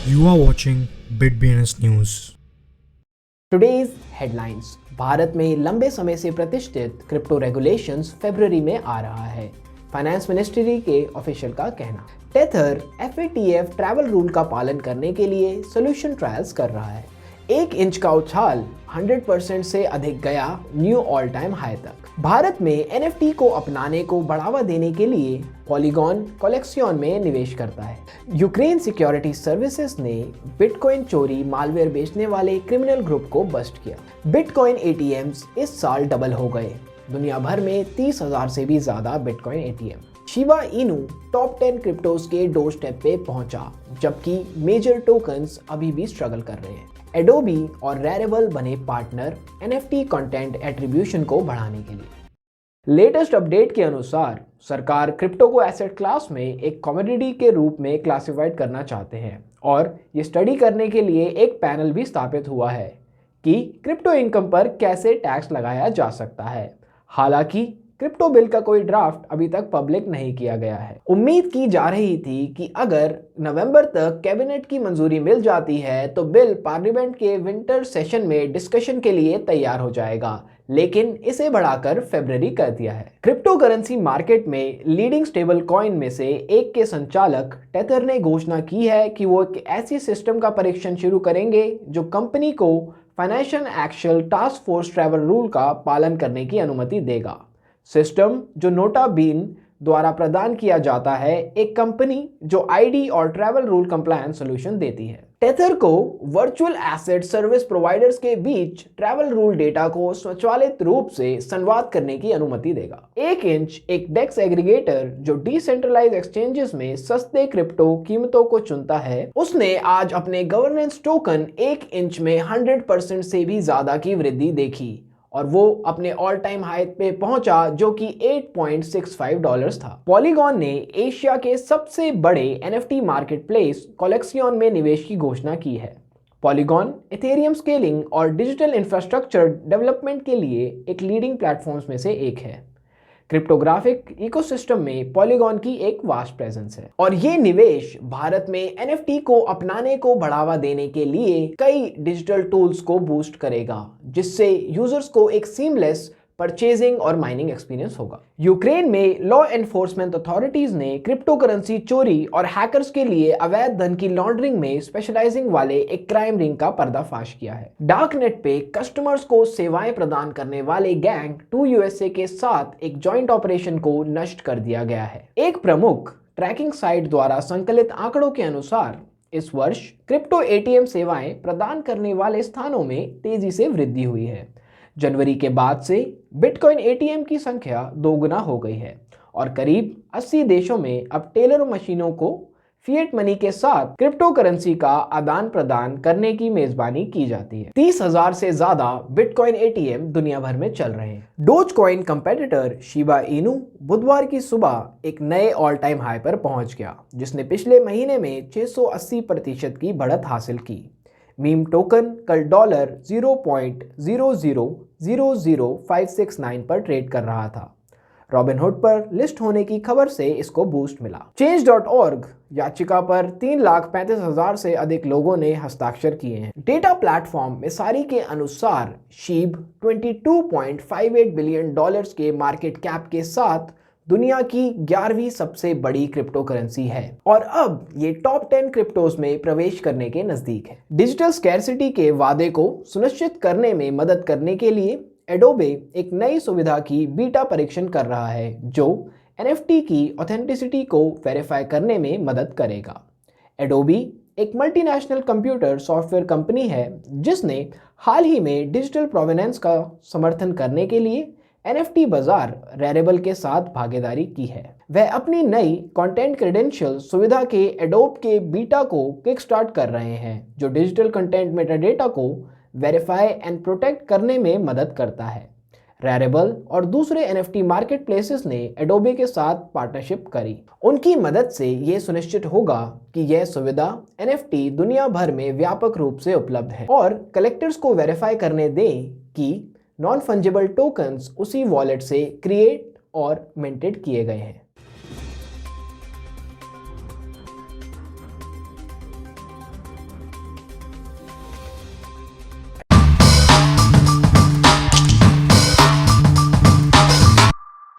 You are watching BitBNS News. Today's headlines. Bharat में लंबे समय से प्रतिष्ठित क्रिप्टो रेगुलेशंस फरवरी में आ रहा है, फाइनेंस मिनिस्ट्री के ऑफिशियल का कहना। टेथर FATF ट्रैवल रूल का पालन करने के लिए सोल्यूशन ट्रायल्स कर रहा है। 1 इंच का उछाल 100% से अधिक गया न्यू ऑल टाइम हाई तक। भारत में NFT को अपनाने को बढ़ावा देने के लिए पॉलीगॉन कलेक्सियन में निवेश करता है। यूक्रेन सिक्योरिटी सर्विसेज ने बिटकॉइन चोरी मालवेयर बेचने वाले क्रिमिनल ग्रुप को बस्ट किया। बिटकॉइन ATMs इस साल डबल हो गए। दुनिया भर में 30,000 से भी ज्यादा bitcoin ATM। Shiba Inu top 10 cryptos के डोर स्टेप पे पहुंचा, जबकि मेजर टोकन्स अभी भी स्ट्रगल कर रहे हैं। एडोबी और Rarible बने पार्टनर NFT कंटेंट एट्रीब्यूशन को बढ़ाने के लिए। लेटेस्ट अपडेट के अनुसार सरकार क्रिप्टो को एसेट क्लास में एक कमोडिटी के रूप में क्लासिफाइड करना चाहते हैं और ये स्टडी करने के लिए एक पैनल भी स्थापित हुआ है कि क्रिप्टो इनकम पर कैसे टैक्स लगाया जा सकता है। हालांकि क्रिप्टो बिल का कोई ड्राफ्ट अभी तक पब्लिक नहीं किया गया है। उम्मीद की जा रही थी कि अगर नवंबर तक कैबिनेट की मंजूरी मिल जाती है तो बिल पार्लियामेंट के विंटर सेशन में डिस्कशन के लिए तैयार हो जाएगा, लेकिन इसे बढ़ाकर फरवरी कर दिया है। क्रिप्टो करेंसी मार्केट में लीडिंग स्टेबल कॉइन में से एक के संचालक टेथर ने घोषणा की है कि वो एक ऐसी सिस्टम का परीक्षण शुरू करेंगे जो कंपनी को financial action task force travel rule का पालन करने की अनुमति देगा। सिस्टम जो नोटा बीन द्वारा प्रदान किया जाता है, एक कंपनी जो ID और ट्रैवल रूल कंप्लायंस सॉल्यूशन देती है। टेथर को वर्चुअल एसेट सर्विस प्रोवाइडर्स के बीच ट्रैवल रूल डेटा को स्वचालित रूप से संवाद करने की अनुमति देगा। 1 इंच एक डेक्स एग्रीगेटर जो डिसेंट्रलाइज एक्सचेंजेस में सस्ते क्रिप्टो कीमतों को चुनता है, उसने आज अपने गवर्नेंस टोकन 1 इंच में 100% से भी ज्यादा की वृद्धि देखी और वो अपने ऑल टाइम हाई पे पहुंचा जो कि $8.65 था। पॉलीगॉन ने एशिया के सबसे बड़े NFT मार्केटप्लेस कलेक्सियन में निवेश की घोषणा की है। पॉलीगॉन इथेरियम स्केलिंग और डिजिटल इंफ्रास्ट्रक्चर डेवलपमेंट के लिए एक लीडिंग प्लेटफॉर्म्स में से एक है। क्रिप्टोग्राफिक इकोसिस्टम में पॉलीगॉन की एक वास्ट प्रेजेंस है और ये निवेश भारत में NFT को अपनाने को बढ़ावा देने के लिए कई डिजिटल टूल्स को बूस्ट करेगा, जिससे यूजर्स को एक सीमलेस परचेजिंग और माइनिंग एक्सपीरियंस होगा। यूक्रेन में लॉ एनफोर्समेंट अथॉरिटीज ने क्रिप्टो करेंसी चोरी और हैकर्स के लिए अवैध धन की लॉन्ड्रिंग में स्पेशलाइजिंग वाले एक क्राइम रिंग का पर्दाफाश किया है। डार्कनेट पे कस्टमर्स को सेवाएं प्रदान करने वाले गैंग 2USA के साथ एक जॉइंट ऑपरेशन को नष्ट कर दिया गया है। एक प्रमुख ट्रैकिंग साइट द्वारा संकलित आंकड़ों के अनुसार इस वर्ष क्रिप्टो ATM सेवाएं प्रदान करने वाले स्थानों में तेजी से वृद्धि हुई है। जनवरी के बाद से बिटकॉइन ATM की संख्या 2 गुना हो गई है और करीब 80 देशों में अब टेलर मशीनों को फिएट मनी के साथ क्रिप्टो करेंसी का आदान प्रदान करने की मेजबानी की जाती है। 30,000 से ज्यादा बिटकॉइन ATM दुनिया भर में चल रहे हैं। डोजकॉइन कंपेटिटर शिबा इनू बुधवार की सुबह एक नए ऑल टाइम हाई पर पहुंच गया, जिसने पिछले महीने में 680% की बढ़त हासिल की। मीम टोकन कल $0.00000569 पर ट्रेड कर रहा था। रॉबिनहुड पर लिस्ट होने की खबर से इसको बूस्ट मिला। Change.org याचिका पर 3,35,000 से अधिक लोगों ने हस्ताक्षर किए हैं। डेटा प्लेटफॉर्म मिसारी के अनुसार शीब $22.58 बिलियन के मार्केट कैप के साथ दुनिया की 11वीं सबसे बड़ी क्रिप्टो करेंसी है और अब ये टॉप 10 क्रिप्टोज में प्रवेश करने के नजदीक है। डिजिटल स्कैर्सिटी के वादे को सुनिश्चित करने में मदद करने के लिए एडोबे एक नई सुविधा की बीटा परीक्षण कर रहा है जो NFT की ऑथेंटिसिटी को वेरीफाई करने में मदद करेगा। एडोबी एक मल्टीनेशनल कंप्यूटर सॉफ्टवेयर कंपनी है जिसने हाल ही में डिजिटल प्रोवेनेंस का समर्थन करने के लिए NFT बाजार Rarible के साथ भागीदारी की है। वह अपनी नई कंटेंट क्रेडेंशियल सुविधा के एडोब के बीटा को किक स्टार्ट कर रहे हैं, जो डिजिटल कंटेंट मेटाडेटा को वेरीफाई एंड प्रोटेक्ट करने में मदद करता है। Rarible और दूसरे NFT मार्केट प्लेसेस ने एडोबे के साथ पार्टनरशिप करी। उनकी मदद से ये सुनिश्चित होगा कि यह सुविधा NFT दुनिया भर में व्यापक रूप से उपलब्ध है और कलेक्टर्स को वेरीफाई करने दें कि नॉन फंजिबल टोकन्स उसी वॉलेट से क्रिएट और मिंटेड किए गए हैं।